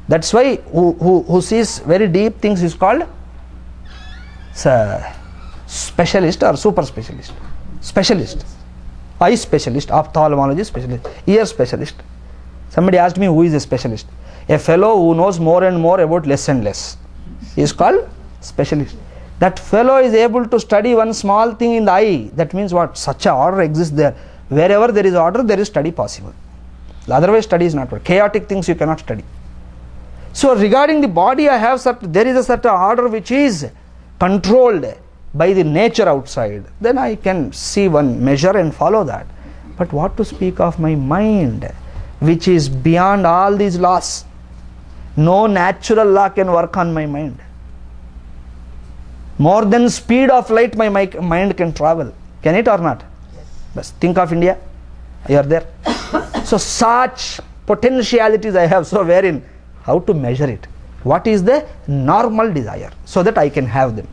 That's why who sees very deep things is called specialist or super specialist. Specialist. Eye specialist, ophthalmology specialist, ear specialist. Somebody asked me who is a specialist. A fellow who knows more and more about less and less is called specialist. That fellow is able to study one small thing in the eye. That means what? Such a order exists there. Wherever there is order, there is study possible. Otherwise study is not possible. Chaotic things you cannot study. So regarding the body, there is a certain order which is controlled by the nature outside. Then I can see one measure and follow that. But what to speak of my mind, which is beyond all these laws? No natural law can work on my mind. More than speed of light my mind can travel. Can it or not? Yes. Think of India. You are there. So such potentialities I have. So wherein? How to measure it? What is the normal desire? So that I can have them.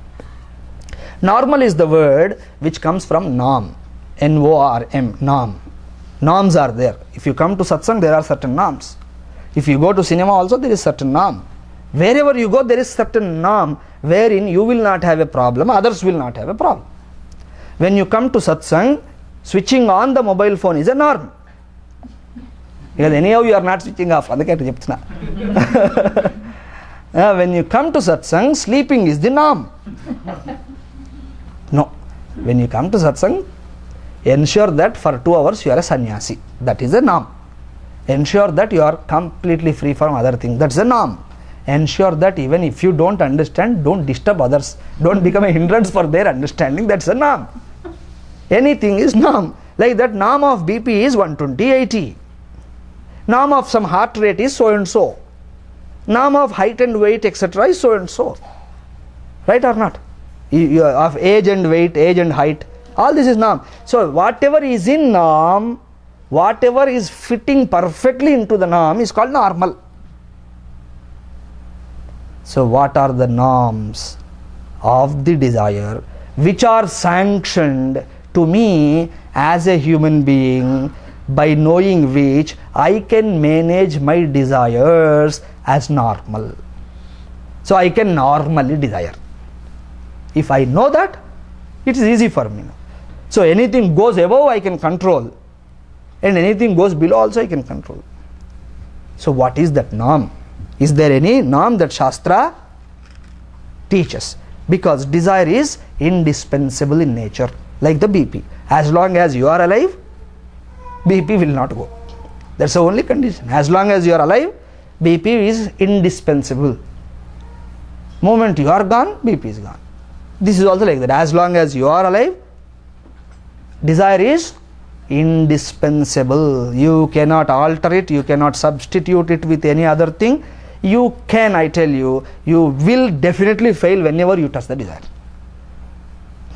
Normal is the word which comes from norm. N-O-R-M. Norm. Norms are there. If you come to satsang, there are certain norms. If you go to cinema also, there is certain norm. Wherever you go, there is certain norm wherein you will not have a problem, others will not have a problem. When you come to satsang, switching on the mobile phone is a norm. Because anyhow you are not switching off. When you come to satsang, sleeping is the norm. No. When you come to satsang, ensure that for 2 hours you are a sannyasi. That is a norm. Ensure that you are completely free from other things. That's a norm. Ensure that even if you don't understand, don't disturb others. Don't become a hindrance for their understanding. That's a norm. Anything is norm. Like that norm of BP is 120/80. Norm of some heart rate is so and so. Norm of height and weight etc. is so and so. Right or not? Of age and weight, age and height. All this is norm. So whatever is in norm, whatever is fitting perfectly into the norm is called normal. So what are the norms of the desire which are sanctioned to me as a human being, by knowing which I can manage my desires as normal? So I can normally desire. If I know that, it is easy for me. So anything goes above I can control, and anything goes below also I can control. So what is that norm? Is there any norm that Shastra teaches? Because desire is indispensable in nature, like the BP. As long as you are alive, BP will not go. That's the only condition. As long as you are alive, BP is indispensable. Moment you are gone, BP is gone. This is also like that. As long as you are alive, desire is indispensable. You cannot alter it, you cannot substitute it with any other thing. You can, I tell you, you will definitely fail whenever you touch the desire.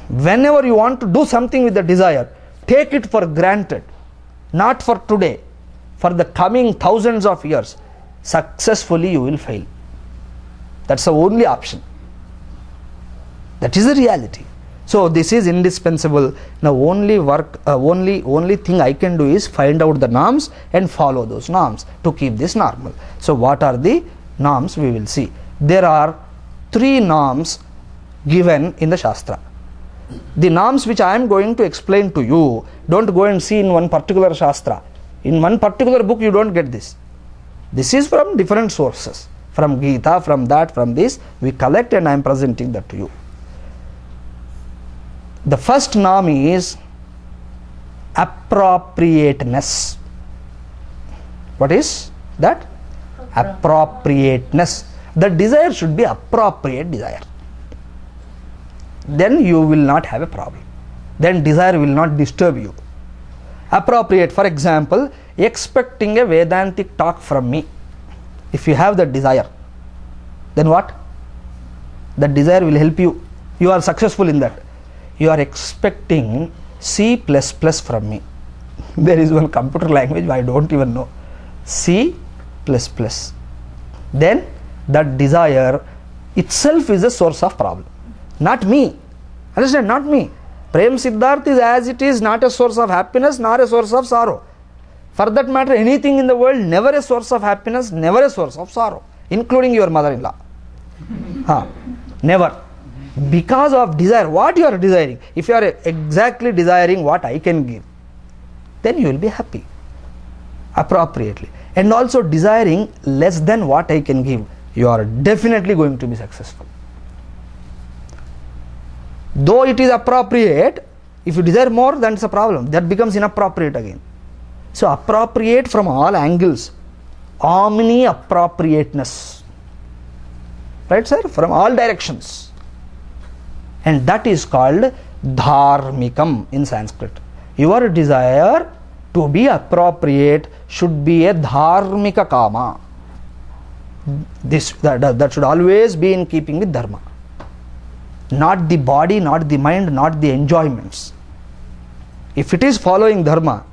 Whenever you want to do something with the desire, take it for granted. Not for today, for the coming thousands of years. Successfully you will fail. That's the only option. That is the reality. So this is indispensable. Now only thing I can do is find out the norms and follow those norms to keep this normal. So what are the norms? We will see. There are 3 norms given in the Shastra. The norms which I am going to explain to you, don't go and see in one particular Shastra. In one particular book you don't get this. This is from different sources. From Gita, from that, from this. We collect and I am presenting that to you. The first norm is appropriateness. What is that? Appropriateness. The desire should be appropriate desire. Then you will not have a problem. Then desire will not disturb you. Appropriate, for example, expecting a Vedantic talk from me. If you have that desire, then what? That desire will help you. You are successful in that. You are expecting C++ from me. There is one computer language I don't even know. C++. Then that desire itself is a source of problem. Not me. Understand? Not me. Prem Siddharth is as it is not a source of happiness nor a source of sorrow. For that matter, anything in the world, never a source of happiness, never a source of sorrow. including your mother-in-law. Never. Because of desire, what you are desiring. If you are exactly desiring what I can give, then you will be happy appropriately. And also desiring less than what I can give, you are definitely going to be successful. Though it is appropriate, if you desire more, then it's a problem. That becomes inappropriate again. So appropriate from all angles. Omni-appropriateness. Right, sir? From all directions. And that is called dharmikam in Sanskrit. Your desire to be appropriate should be a dharmika kama. That should always be in keeping with dharma. Not the body, not the mind, not the enjoyments. If it is following dharma,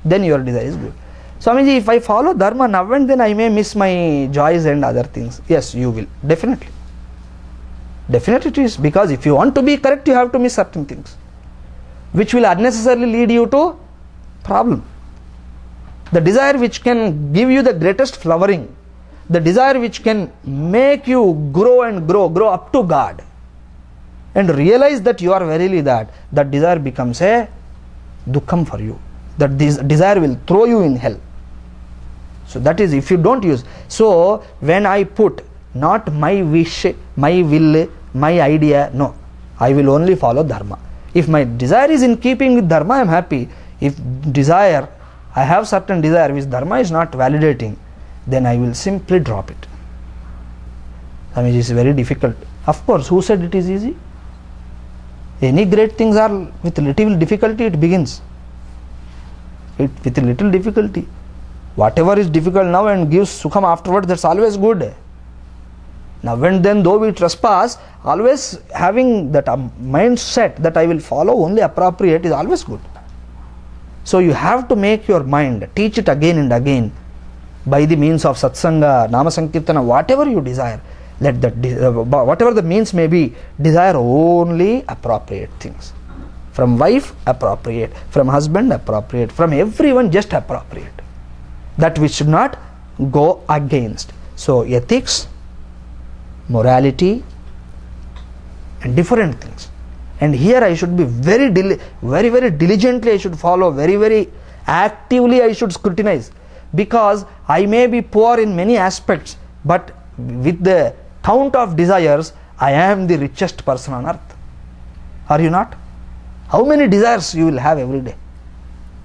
then your desire is good. Swamiji, if I follow dharma now and then I may miss my joys and other things. Yes, you will. Definitely. Definitely it is. Because if you want to be correct, you have to miss certain things, which will unnecessarily lead you to problem. The desire which can give you the greatest flowering, the desire which can make you grow and grow up to God, and realize that you are verily that desire becomes a dukkham for you. That this desire will throw you in hell. So that is if you don't use. So when I put not my wish, my will, my idea, no, I will only follow dharma. If my desire is in keeping with dharma, I am happy. If desire, I have certain desire which dharma is not validating, then I will simply drop it. I mean, it is very difficult. Of course, who said it is easy? Any great things are with little difficulty it begins. With little difficulty. Whatever is difficult now and gives sukham afterwards, that's always good. Now and then though we trespass, always having that mindset that I will follow only appropriate is always good. So you have to make your mind, teach it again and again by the means of satsanga, nama sankirtana, whatever you desire. Let that whatever the means may be, desire only appropriate things. From wife, appropriate. From husband, appropriate. From everyone, just appropriate. That which should not go against. So ethics, morality, and different things. And here I should be very diligently I should follow, very actively I should scrutinize. Because I may be poor in many aspects, but with the count of desires, I am the richest person on earth. Are you not? How many desires you will have every day?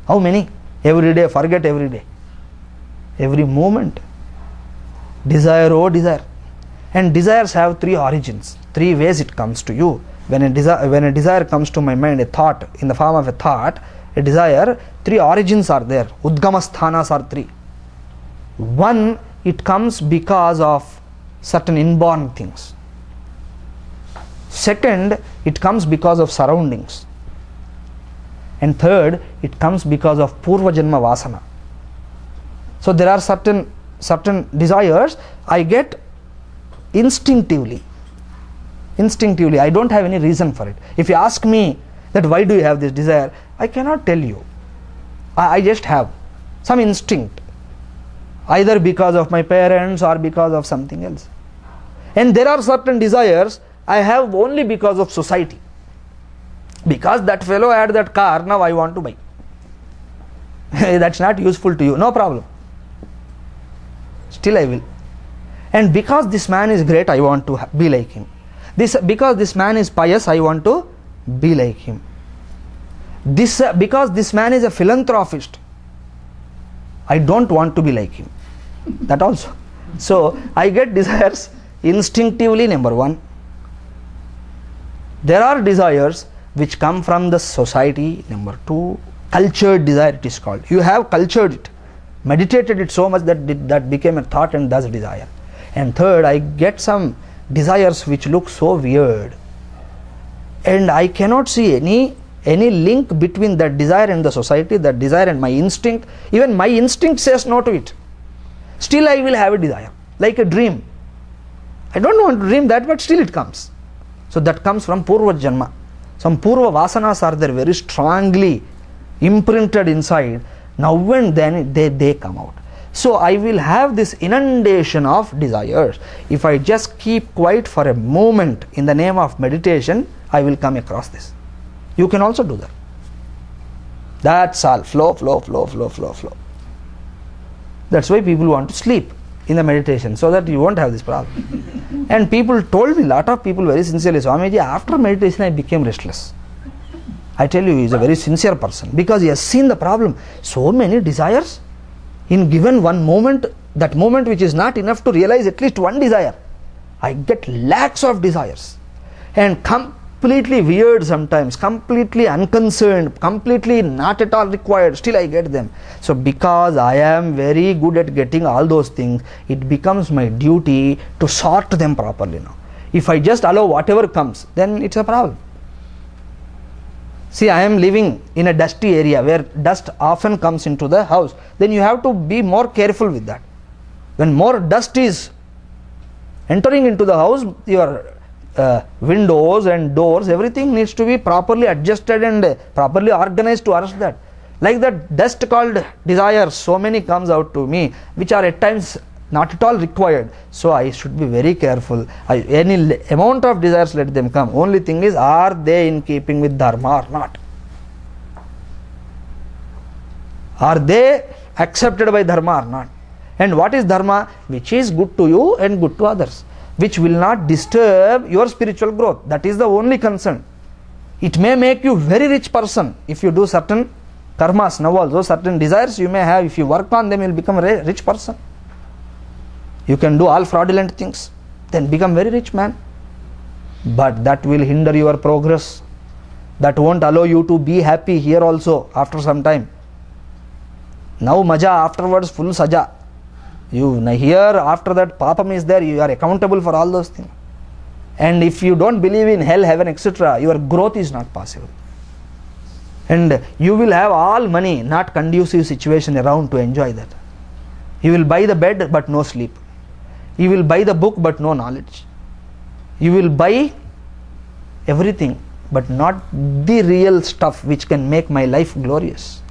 How many? Every day, forget every day. Every moment. Desire, oh desire. And desires have three origins, three ways it comes to you. When a desire comes to my mind, a thought, in the form of a thought, a desire, three origins are there. Udgama sthanas are three. One, it comes because of certain inborn things. Second, it comes because of surroundings. And third, it comes because of purva janma vasana. So there are certain desires I get instinctively. I don't have any reason for it. If you ask me that why do you have this desire, I cannot tell you. I just have some instinct, either because of my parents or because of something else. And there are certain desires I have only because of society. Because that fellow had that car, now I want to buy. That's not useful to you, no problem. Still I will. And because this man is great, I want to be like him. Because this man is pious, I want to be like him. Because this man is a philanthropist, I don't want to be like him. That also. So I get desires instinctively, number one. There are desires which come from the society, number two. Cultured desire it is called. You have cultured it, meditated it so much that became a thought and thus desire. And third, I get some desires which look so weird, and I cannot see any link between that desire and the society, that desire and my instinct. Even my instinct says no to it. Still I will have a desire, like a dream. I don't want to dream that, but still it comes. So that comes from purva janma. Some purva vasanas are there very strongly imprinted inside. Now and then they come out. So I will have this inundation of desires. If I just keep quiet for a moment in the name of meditation, I will come across this. You can also do that. That's all. Flow, flow, flow, flow, flow, flow. That's why people want to sleep in the meditation, so that you won't have this problem. And people told me, lot of people very sincerely, Swamiji, after meditation I became restless. I tell you, he is a very sincere person, because he has seen the problem. So many desires in given one moment, that moment which is not enough to realize at least one desire. I get lakhs of desires, and completely weird sometimes, completely unconcerned, completely not at all required, still I get them. So because I am very good at getting all those things, it becomes my duty to sort them properly now. If I just allow whatever comes, then it's a problem. See, I am living in a dusty area where dust often comes into the house. Then you have to be more careful with that. When more dust is entering into the house, your windows and doors, everything needs to be properly adjusted and properly organized to arrest that. Like that dust called desires, so many comes out to me, which are at times not at all required. So I should be very careful. Any amount of desires, let them come. Only thing is, are they in keeping with dharma or not? Are they accepted by dharma or not? And what is dharma? Which is good to you and good to others, which will not disturb your spiritual growth. That is the only concern. It may make you very rich person if you do certain karmas. Now also certain desires you may have, if you work on them, you will become a rich person. You can do all fraudulent things, then become very rich man. But that will hinder your progress. That won't allow you to be happy here also after some time. Now maja, afterwards full saja. You here, after that papam is there, you are accountable for all those things. And if you don't believe in hell, heaven, etc., your growth is not possible. And you will have all money, not conducive situation around to enjoy that. You will buy the bed but no sleep. You will buy the book but no knowledge. You will buy everything but not the real stuff which can make my life glorious.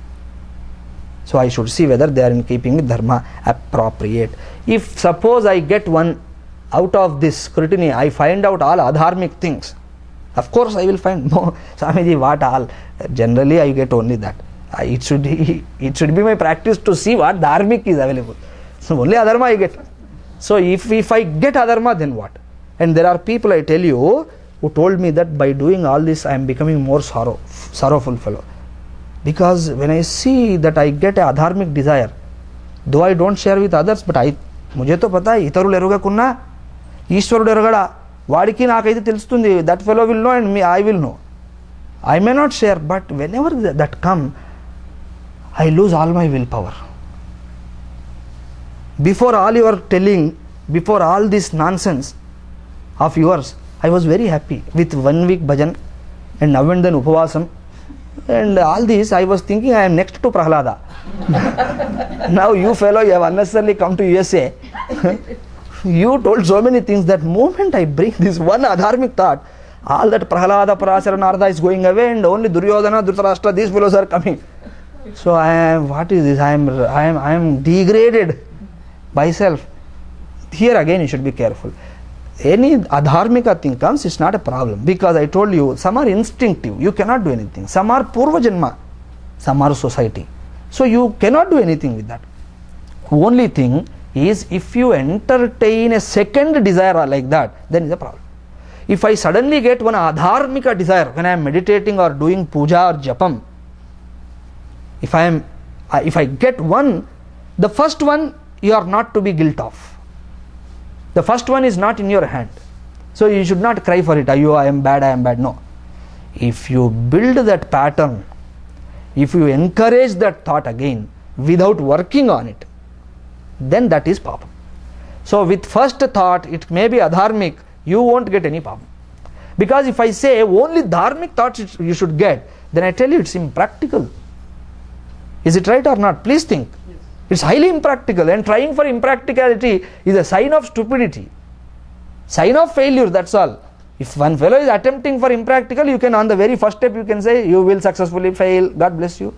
So I should see whether they are in keeping with dharma appropriate. If suppose I get one out of this scrutiny, I find out all adharmic things, of course I will find no, Swamiji, what all? Generally I get only that. It should be my practice to see what dharmic is available. So only adharma I get. So if I get adharma, then what? And there are people, I tell you, who told me that by doing all this I am becoming more sorrowful fellow. Because when I see that I get a adharmic desire, though I don't share with others, but मुझे तो पता है इतरुలు ఎరుగ కున్నా ఈశ్వరుడు ఎరగడా వాడికి నాకైతే తెలుస్తుంది. That fellow will know and me I will know. I may not share, but whenever that come, I lose all my willpower. Before all your telling, before all this nonsense of yours, I was very happy with 1 week bhajan and now and then upavasam and all this. I was thinking I am next to Prahlada. Now you fellow, you have unnecessarily come to USA. You told so many things. That moment I bring this one adharmic thought, all that Prahlada, Parasara, Narada is going away and only Duryodhana, Dhritarashtra, these fellows are coming. So I am, what is this? I am degraded myself. Here again you should be careful. Any adharmika thing comes, it's not a problem, because I told you, some are instinctive, you cannot do anything. Some are purva janma, some are society. So you cannot do anything with that. Only thing is, if you entertain a second desire like that, then is a problem. If I suddenly get one adharmika desire when I am meditating or doing puja or japam, if I get one, the first one you are not to be guilt of. The first one is not in your hand. So you should not cry for it. I am bad, I am bad. No. If you build that pattern, if you encourage that thought again without working on it, then that is papa. So with first thought, it may be adharmic, you won't get any papa. Because if I say only dharmic thoughts you should get, then I tell you it's impractical. Is it right or not? Please think. Yes. It's highly impractical, and trying for impracticality is a sign of stupidity, sign of failure, that's all. If one fellow is attempting for impractical, you can, on the very first step you can say you will successfully fail, God bless you.